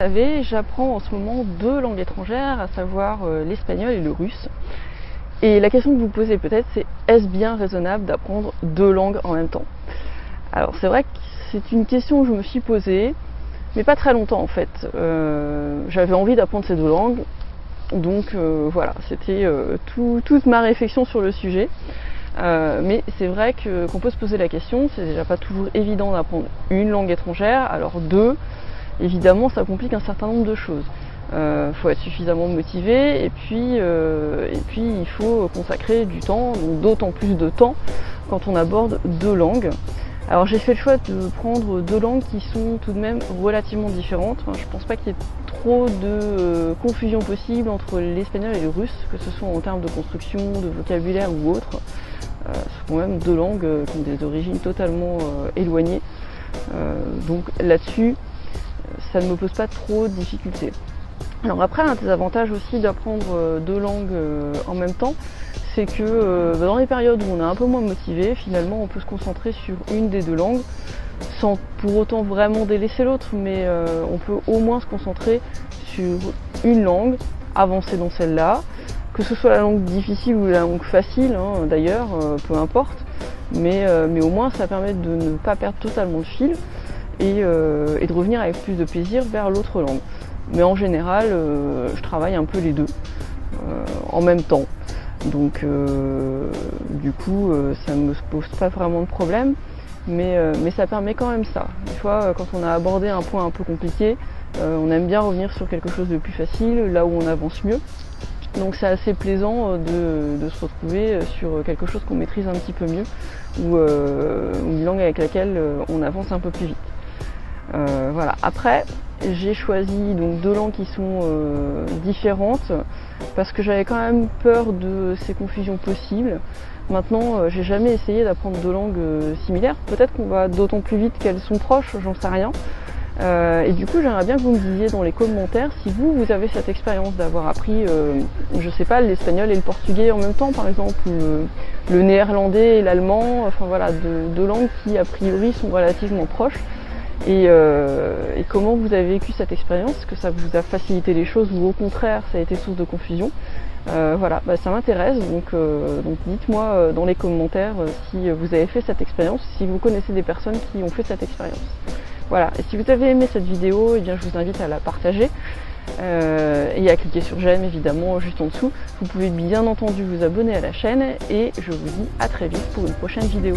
Vous savez, j'apprends en ce moment 2 langues étrangères, à savoir l'espagnol et le russe. Et la question que vous posez peut-être, c'est est-ce bien raisonnable d'apprendre 2 langues en même temps? Alors c'est vrai que c'est une question que je me suis posée, mais pas très longtemps en fait. J'avais envie d'apprendre ces 2 langues, donc voilà, c'était toute ma réflexion sur le sujet. Mais c'est vrai qu'on peut se poser la question, c'est déjà pas toujours évident d'apprendre une langue étrangère, alors 2, évidemment ça complique un certain nombre de choses. Faut être suffisamment motivé et puis il faut consacrer du temps, donc d'autant plus de temps quand on aborde 2 langues. Alors j'ai fait le choix de prendre 2 langues qui sont tout de même relativement différentes. Enfin, je pense pas qu'il y ait trop de confusion possible entre l'espagnol et le russe, que ce soit en termes de construction, de vocabulaire ou autre. Ce sont quand même 2 langues qui ont des origines totalement éloignées. Donc là-dessus, ça ne me pose pas trop de difficultés. Alors après, un des avantages aussi d'apprendre 2 langues en même temps, c'est que dans les périodes où on est un peu moins motivé, finalement on peut se concentrer sur une des 2 langues, sans pour autant vraiment délaisser l'autre, mais on peut au moins se concentrer sur une langue, avancer dans celle-là, que ce soit la langue difficile ou la langue facile, hein, d'ailleurs, peu importe, mais au moins ça permet de ne pas perdre totalement le fil et de revenir avec plus de plaisir vers l'autre langue. Mais en général, je travaille un peu les 2 en même temps. Donc du coup, ça ne me pose pas vraiment de problème, mais ça permet quand même ça. Des fois, quand on a abordé un point un peu compliqué, on aime bien revenir sur quelque chose de plus facile, là où on avance mieux. Donc c'est assez plaisant de se retrouver sur quelque chose qu'on maîtrise un petit peu mieux, ou une langue avec laquelle on avance un peu plus vite. Voilà. Après, j'ai choisi donc 2 langues qui sont différentes parce que j'avais quand même peur de ces confusions possibles. Maintenant, j'ai jamais essayé d'apprendre 2 langues similaires. Peut-être qu'on va d'autant plus vite qu'elles sont proches, j'en sais rien. Et du coup, j'aimerais bien que vous me disiez dans les commentaires si vous avez cette expérience d'avoir appris, je sais pas, l'espagnol et le portugais en même temps, par exemple, ou le néerlandais et l'allemand. Enfin voilà, 2 langues qui a priori sont relativement proches. Et comment vous avez vécu cette expérience? Est-ce que ça vous a facilité les choses ou au contraire ça a été source de confusion? Voilà, ça m'intéresse, donc dites-moi dans les commentaires si vous avez fait cette expérience, si vous connaissez des personnes qui ont fait cette expérience. Voilà, et si vous avez aimé cette vidéo, eh bien, je vous invite à la partager et à cliquer sur j'aime évidemment juste en dessous. Vous pouvez bien entendu vous abonner à la chaîne et je vous dis à très vite pour une prochaine vidéo.